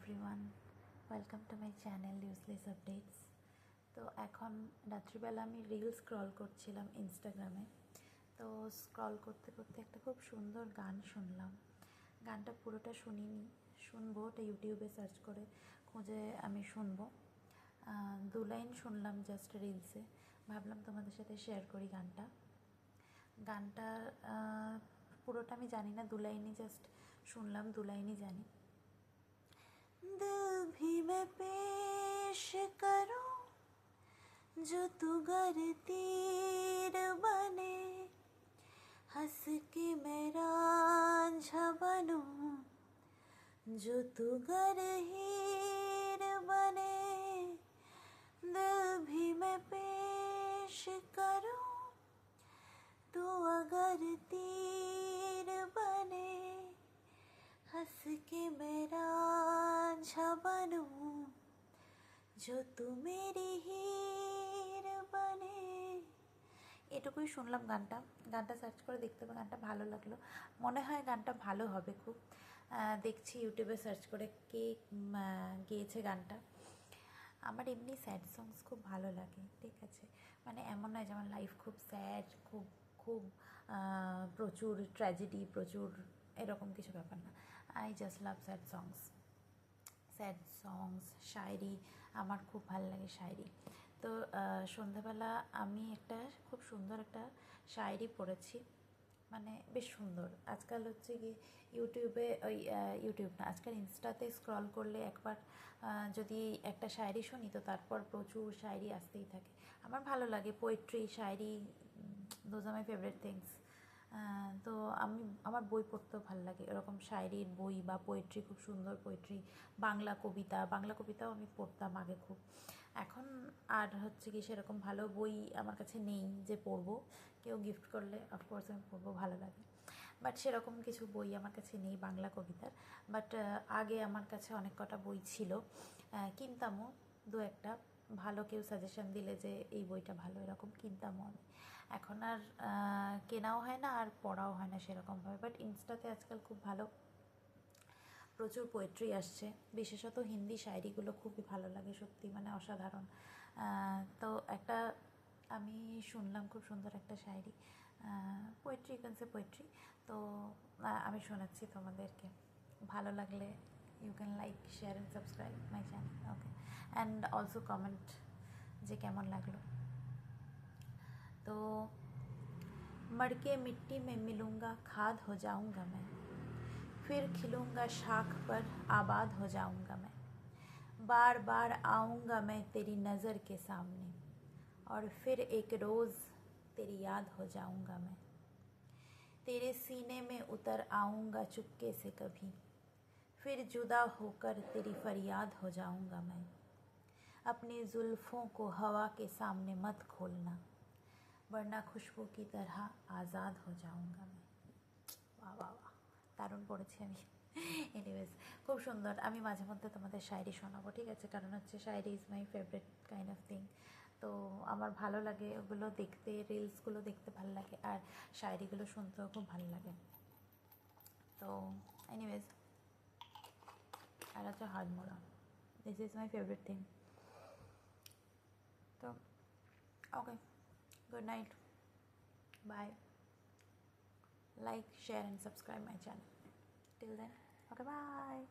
Everyone, welcome to my channel useless updates. তো এখন রাত্রিবেলা আমি রিল স্ক্রল করছিলাম ইনস্টাগ্রামে। তো স্ক্রল করতে করতে একটা খুব সুন্দর গান শুনলাম। গানটা পুরোটা শুনিনি, শুনবো, ওটা ইউটিউবে সার্চ করে খুঁজে আমি শুনবো। 2 লাইন শুনলাম জাস্ট রিলসে, ভাবলাম তোমাদের সাথে শেয়ার করি গানটা পুরোটা আমি জানি না, 2 লাইনই জাস্ট শুনলাম, 2 লাইনই জানি। दिल भी मैं पेश करूं जो तू गर तीर बने, हंस के मैं रांझा बनूं जो तू गर हीर बने। दिल भी मैं पेश करूं तू अगर तीर बने, हंस के मैं रांझा बनूं जो तू मेरी हीर बने। এটুকুই শুনলাম। গানটা সার্চ করে দেখতে হবে, গানটা ভালো লাগলো, মনে হয় গানটা ভালো হবে খুব। দেখছি ইউটিউবে সার্চ করে কে গেয়েছে গানটা। আমার এমনি স্যাড সংস খুব ভালো লাগে, ঠিক আছে, মানে এমন নয় যে আমার লাইফ খুব স্যাড, খুব খুব প্রচুর ট্র্যাজেডি, প্রচুর এরকম কিছু ব্যাপার না। আই জাস্ট লাভ স্যাড সংস, শায়রি আমার খুব ভালো লাগে, শায়রি। তো সন্ধ্যাবেলা আমি একটা খুব সুন্দর একটা শায়রি পড়েছি, মানে বেশ সুন্দর। আজকাল হচ্ছে গিয়ে ইউটিউবে ইউটিউব না, আজকাল ইনস্টাতে স্ক্রল করলে একবার যদি একটা শায়রি শুনি তো তারপর প্রচুর শায়রি আসতেই থাকে। আমার ভালো লাগে poetry, shayari, those are my favourite things. তো আমার বই পড়তেও ভালো লাগে, এরকম শায়রির বই বা পোয়েট্রি, খুব সুন্দর পোয়েট্রি, বাংলা কবিতাও আমি পড়তাম আগে খুব। এখন আর হচ্ছে কি সেরকম ভালো বই আমার কাছে নেই যে পড়বো, কেউ গিফট করলে অফকোর্স আমি পড়বো, ভালো লাগে, বাট সেরকম কিছু বই আমার কাছে নেই বাংলা কবিতার। বাট আগে আমার কাছে অনেক কটা বই ছিল, কিনতামও 2-একটা, ভালো কেউ সাজেশন দিলে যে এই বইটা ভালো, এরকম কিনতামও আমি। এখন আর কেনাও হয় না আর পড়াও হয় না সেরকমভাবে। বাট ইনস্টাতে আজকাল খুব ভালো প্রচুর পোয়েট্রি আসছে, বিশেষত হিন্দি শায়রিগুলো খুবই ভালো লাগে সত্যি, মানে অসাধারণ। তো একটা আমি শুনলাম খুব সুন্দর একটা শায়রি, পোয়েট্রি, পোয়েট্রি। তো আমি শোনাচ্ছি তোমাদেরকে, ভালো লাগলে you can like, share and subscribe my channel, okay, and also comment যে কেমন লাগলো। तो मड़के मिट्टी में मिलूँगा, खाद हो जाऊँगा मैं, फिर खिलूँगा शाख पर, आबाद हो जाऊँगा मैं। बार बार आऊँगा मैं तेरी नज़र के सामने, और फिर एक रोज़ तेरी याद हो जाऊँगा मैं। तेरे सीने में उतर आऊँगा चुपके से कभी, फिर जुदा होकर तेरी फरियाद हो जाऊँगा मैं। अपनी जुल्फ़ों को हवा के सामने मत खोलना, वरना खुशबू की तरह आज़ाद हो जाऊँगा मैं। वाह वाह वाह, দারুণ পড়েছি আমি। এনিওয়েজ, খুব সুন্দর। আমি মাঝে মধ্যে তোমাদের শায়রি শোনাবো, ঠিক আছে, কারণ হচ্ছে shayari is my favourite kind of thing. তো আমার ভালো লাগে ওগুলো দেখতে, রিলসগুলো দেখতে ভালো লাগে, আর শায়রিগুলো শুনতেও খুব ভালো লাগে। তো এনিওয়েজ, আর হচ্ছে হাড়মোড়া, this is my favourite thing. তো okay, good night, bye, like, share and subscribe my channel. Till then, okay, bye.